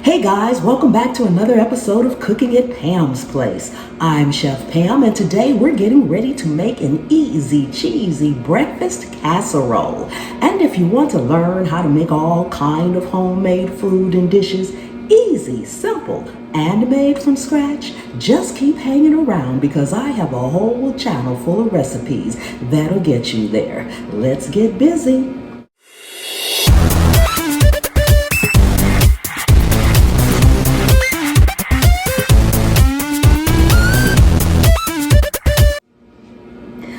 Hey guys, welcome back to another episode of Cooking at Pam's Place. I'm Chef Pam, and today we're getting ready to make an easy, cheesy breakfast casserole. And if you want to learn how to make all kind of homemade food and dishes, easy, simple, and made from scratch, just keep hanging around because I have a whole channel full of recipes that'll get you there. Let's get busy.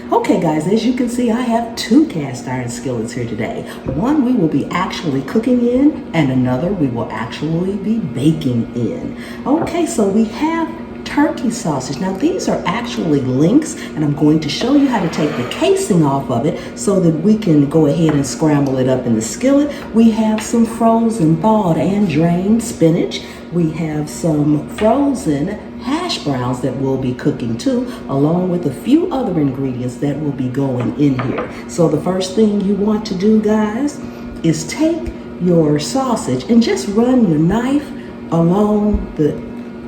Okay guys, as you can see, I have two cast iron skillets here today. One we will be actually cooking in, and another we will actually be baking in. Okay, so we have turkey sausage. Now these are actually links, and I'm going to show you how to take the casing off of it so that we can go ahead and scramble it up in the skillet. We have some frozen, thawed, and drained spinach. We have some frozen hash browns that we'll be cooking too, along with a few other ingredients that will be going in here. So the first thing you want to do, guys, is take your sausage and just run your knife along the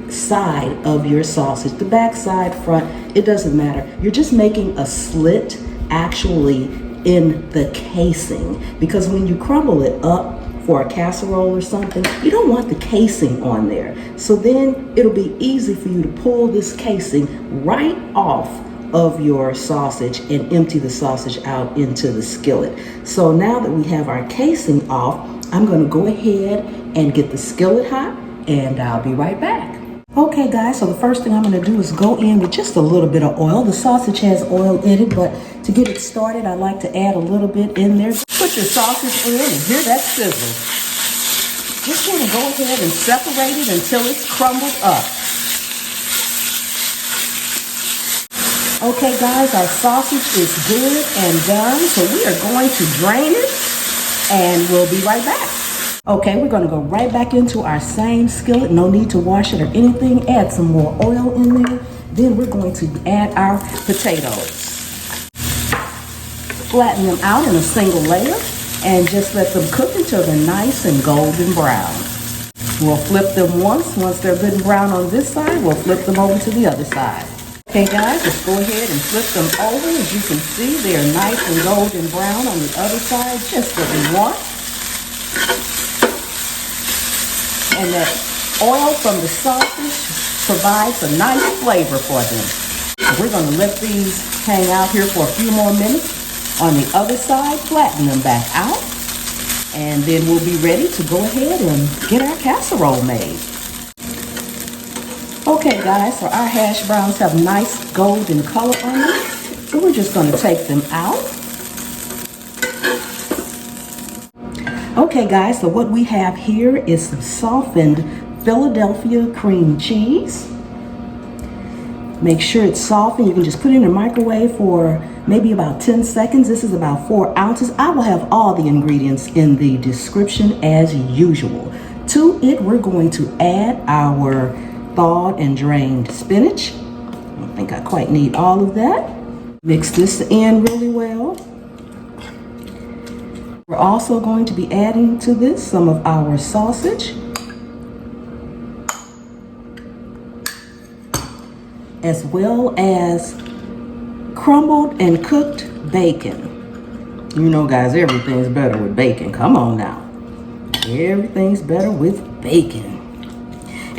side of your sausage, the back side, front, it doesn't matter. You're just making a slit actually in the casing, because when you crumble it up for a casserole or something, you don't want the casing on there. So then it'll be easy for you to pull this casing right off of your sausage and empty the sausage out into the skillet. So now that we have our casing off, I'm going to go ahead and get the skillet hot, and I'll be right back. Okay guys, so the first thing I'm going to do is go in with just a little bit of oil. The sausage has oil in it, but to get it started, I like to add a little bit in there. Put your sausage in and hear that sizzle. Just want to go ahead and separate it until it's crumbled up. Okay guys, our sausage is good and done, so we are going to drain it and we'll be right back. Okay, we're going to go right back into our same skillet. No need to wash it or anything. Add some more oil in there. Then we're going to add our potatoes. Flatten them out in a single layer and just let them cook until they're nice and golden brown. We'll flip them once. Once they're good and brown on this side, we'll flip them over to the other side. Okay guys, just go ahead and flip them over. As you can see, they're nice and golden brown on the other side, just what we want. And that oil from the sausage provides a nice flavor for them. We're going to let these hang out here for a few more minutes. On the other side, flatten them back out. And then we'll be ready to go ahead and get our casserole made. Okay guys, so our hash browns have nice golden color on them. So we're just going to take them out. Okay guys, so what we have here is some softened Philadelphia cream cheese. Make sure it's softened. You can just put it in the microwave for maybe about 10 seconds. This is about 4 ounces. I will have all the ingredients in the description as usual. To it, we're going to add our thawed and drained spinach. I don't think I quite need all of that. Mix this in really well. We're also going to be adding to this some of our sausage, as well as crumbled and cooked bacon. You know guys, everything's better with bacon. Come on now. Everything's better with bacon.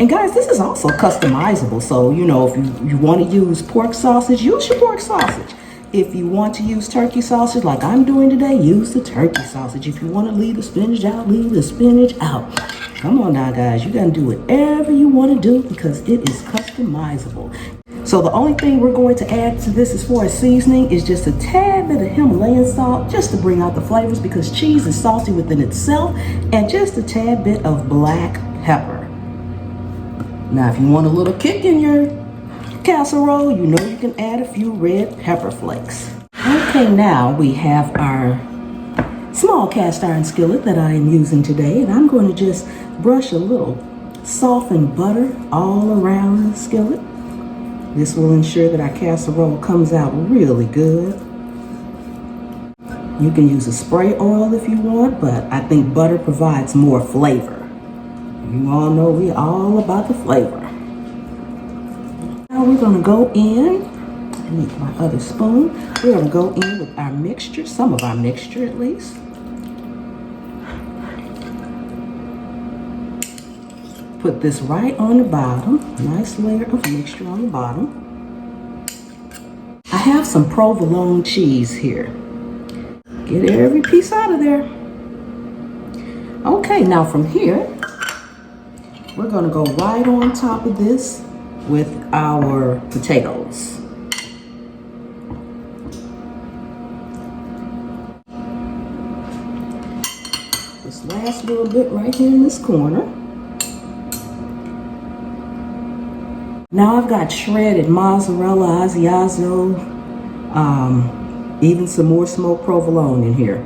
And guys, this is also customizable. So, you know, if you want to use pork sausage, use your pork sausage. If you want to use turkey sausage like I'm doing today, use the turkey sausage. If you want to leave the spinach out, leave the spinach out. Come on now, guys. You got to do whatever you want to do because it is customizable. So the only thing we're going to add to this as far as seasoning is just a tad bit of Himalayan salt, just to bring out the flavors, because cheese is salty within itself, and just a tad bit of black pepper. Now, if you want a little kick in your casserole, you know you can add a few red pepper flakes. Okay, now we have our small cast iron skillet that I am using today, and I'm going to just brush a little softened butter all around the skillet. This will ensure that our casserole comes out really good. You can use a spray oil if you want, but I think butter provides more flavor. You all know we're all about the flavor. Now we're gonna go in, I need my other spoon. We're gonna go in with our mixture, some of our mixture at least. Put this right on the bottom, nice layer of mixture on the bottom. I have some provolone cheese here. Get every piece out of there. Okay, now from here, we're gonna go right on top of this with our potatoes. This last little bit right here in this corner. Now I've got shredded mozzarella, Asiago, even some more smoked provolone in here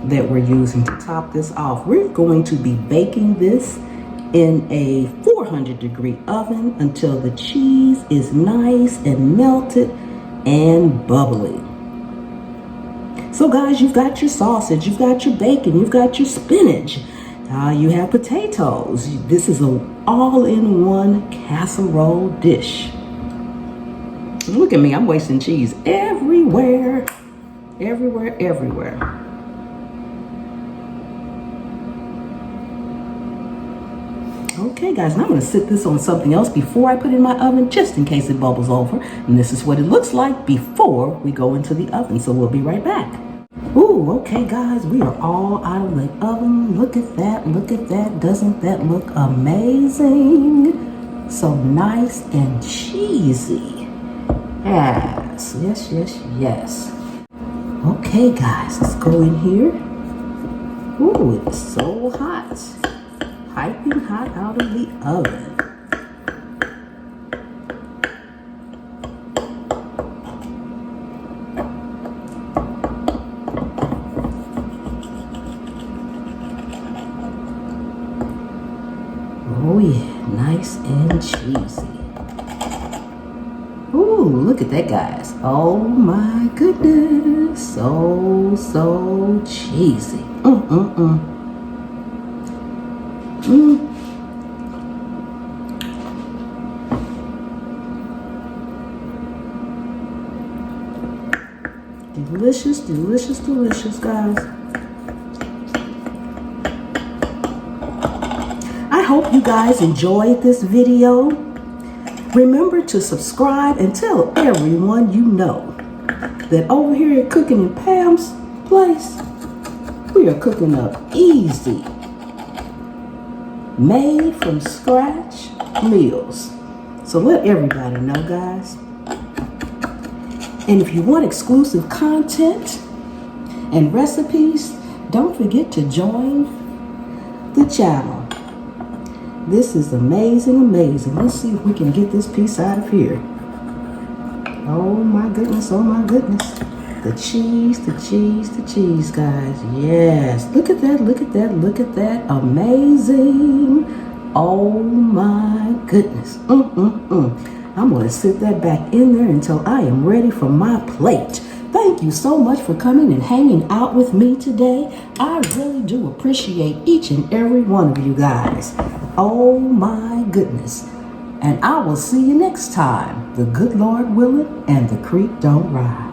that we're using to top this off. We're going to be baking this in a 400-degree oven until the cheese is nice and melted and bubbly. So guys, you've got your sausage, you've got your bacon, you've got your spinach, you have potatoes. This is an all-in-one casserole dish. Look at me, I'm wasting cheese everywhere, everywhere, everywhere. Okay guys, now I'm gonna sit this on something else before I put it in my oven, just in case it bubbles over. And this is what it looks like before we go into the oven, so we'll be right back. Ooh, okay guys, we are all out of the oven. Look at that, look at that. Doesn't that look amazing? So nice and cheesy. Yes, yes, yes, yes. Okay guys, let's go in here. Ooh, it's so hot. Piping hot out of the oven. Oh yeah, nice and cheesy. Ooh, look at that guys. Oh my goodness. So cheesy. Delicious, delicious, delicious, guys. I hope you guys enjoyed this video. Remember to subscribe and tell everyone you know that over here at Cooking in Pam's place, we are cooking up easy, made from scratch meals. So let everybody know, guys. And if you want exclusive content and recipes, don't forget to join the channel. This is amazing, amazing. Let's see if we can get this piece out of here. Oh my goodness, oh my goodness. The cheese, the cheese, the cheese, guys. Yes, look at that, look at that, look at that. Amazing. Oh my goodness. I'm gonna sit that back in there until I am ready for my plate. Thank you so much for coming and hanging out with me today. I really do appreciate each and every one of you guys. Oh my goodness. And I will see you next time. The good Lord willing and the creek don't rise.